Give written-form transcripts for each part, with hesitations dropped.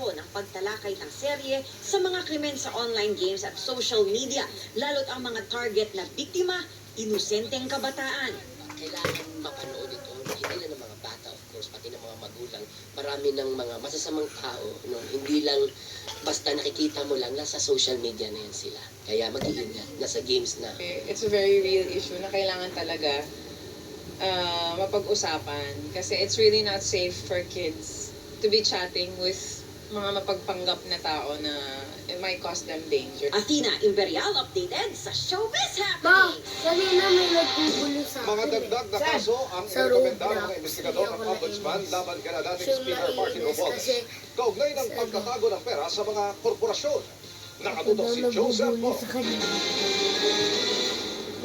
trabaho ng pagtalakay ng serye sa mga krimen sa online games at social media, lalo't ang mga target na biktima, inosenteng kabataan. Kailangan mapanood ito, hindi lang ng mga bata, of course, pati ng mga magulang. Marami ng mga masasamang tao, no? Hindi lang basta nakikita mo lang, nasa social media na yan sila. Kaya mag-iingat, nasa games na. It's a very real issue na kailangan talaga mapag-usapan. Kasi it's really not safe for kids to be chatting with mga mapagpanggap na tao na it might cause them danger. Athena Imperial updated sa Showbiz Ma, Happening. kanina may nagpupulo sa akin. Mga dagdag na kaso ang Sa irekomenda Roblox. ng investigador ng Ombudsman laban kina dating Siya Speaker Martin naiinis Romualdez. kasi Kaugnay ng pagtatago ng pera sa mga korporasyon. Nakatutok si Joseph nagbubuli Mo. sa kanya.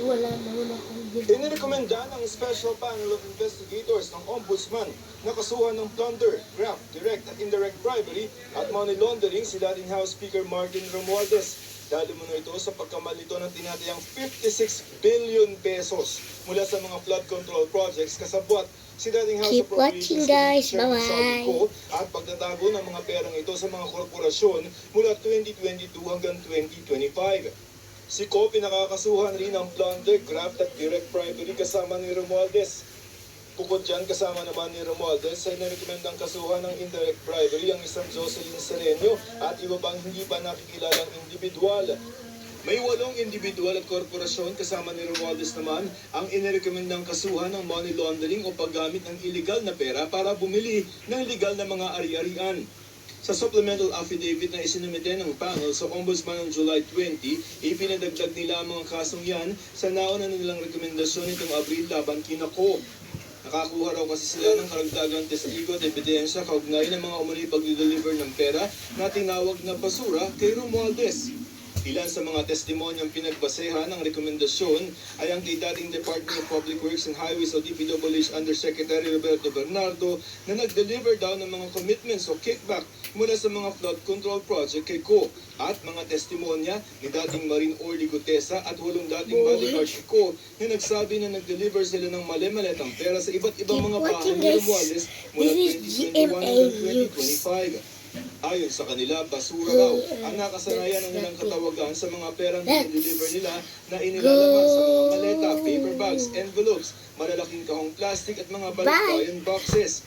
Wala naman akong ginagawa. Inirekomenda ng Special Panel of Investigators ng Ombudsman na kasuhan ng plunder, graft, direct at indirect bribery at money laundering si dating House Speaker Martin Romualdez. Dahil mo ito sa pagkamalito ng tinatayang 56 billion pesos mula sa mga flood control projects kasabwat si dating House Keep watching, guys. Chairman Bye-bye. Saldi Co at pagtatago ng mga perang ito sa mga korporasyon mula 2022 hanggang 2025. Si Ko pinakakasuhan rin ng plunder, graft at direct bribery kasama ni Romualdez. Bukod dyan, kasama naman ni Romualdez ay narekomendang kasuhan ng indirect bribery ang isang Jocelyn Sereno at iba pang hindi pa nakikilalang individual. May 8 individual at korporasyon kasama ni Romualdez naman ang inirekomendang kasuhan ng money laundering o paggamit ng illegal na pera para bumili ng legal na mga ari-arian. Sa supplemental affidavit na isinumite ng panel sa Ombudsman noong July 20, ipinadagdag nila ang mga kasong yan sa nauna nilang rekomendasyon nitong Abril laban kina Ko. Nakakuha raw kasi sila ng karagdagang testigo at ebidensya kaugnay ng mga umano'y pag-deliver ng pera na tinawag na basura kay Romualdez. Ilan sa mga testimonyang pinagbasehan ng rekomendasyon ay ang kay dating Department of Public Works and Highways o DPWH Undersecretary Roberto Bernardo na nag-deliver daw ng mga commitments o kickback mula sa mga flood control project kay Ko at mga testimonya ni dating Marine Orly Gutesa at 8 dating bodyguard ni Ko na nagsabi na nag-deliver sila ng mali-maletang pera sa iba't ibang mga bahay ni Romualdez mula 2021 hanggang 2025. Ayon sa kanila, basura raw ang nakasanayan ng nilang katawagan sa mga perang dinideliver nila na inilalaman sa mga maleta, paper bags, envelopes, malalaking kahong plastic at mga balikbayan boxes.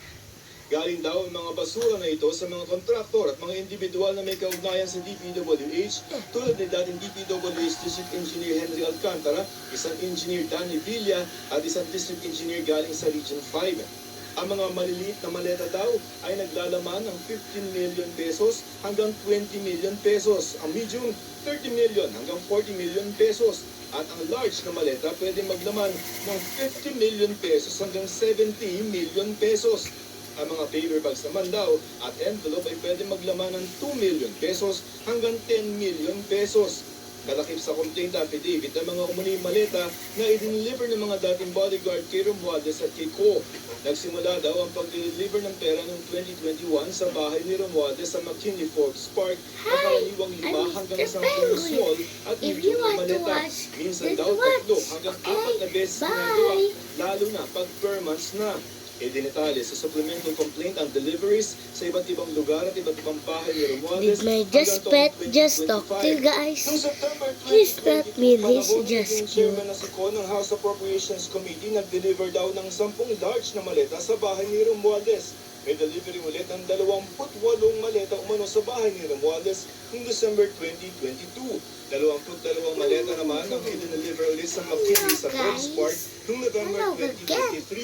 Galing daw ang mga basura na ito sa mga kontraktor at mga individual na may kaugnayan sa DPWH tulad ni dating DPWH District Engineer Henry Alcantara, isang engineer Danny Villa at isang district engineer galing sa Region 5. Ang mga maliliit na maleta daw ay naglalaman ng 15 million pesos hanggang 20 million pesos. Ang medium, 30 million hanggang 40 million pesos. At ang large na maleta pwede maglaman ng 50 million pesos hanggang 70 million pesos. Ang mga paper bags naman daw at envelope ay pwede maglaman ng 2 million pesos hanggang 10 million pesos. Kalakip sa complaint affidavit ang mga umano'y maleta na i-deliver ng mga dating bodyguard kay Romualdez at kay Ko. Nagsimula daw ang pag-deliver ng pera noong 2021 sa bahay ni Romualdez sa McKinley Forbes Park na karaniwang 5 hanggang 10 small at medium na maleta. Minsan daw 3 hanggang 4 na beses ginagawa, lalo na pag per months na. Idinetali sa supplemental complaint ang deliveries sa iba't ibang lugar at iba't ibang bahay ni Romualdez Did my just pet just talk to you guys? Noong September Please 2022, let me this panahon just ng chairman na si Ko ng House Appropriations Committee nag-deliver daw ng 10 large na maleta sa bahay ni Romualdez. May delivery ulit ng 28 maleta umano sa bahay ni Romualdez noong December 2022. 22 maleta naman ang i-deliver ulit sa McKinley sa Forbes Park noong November 2023.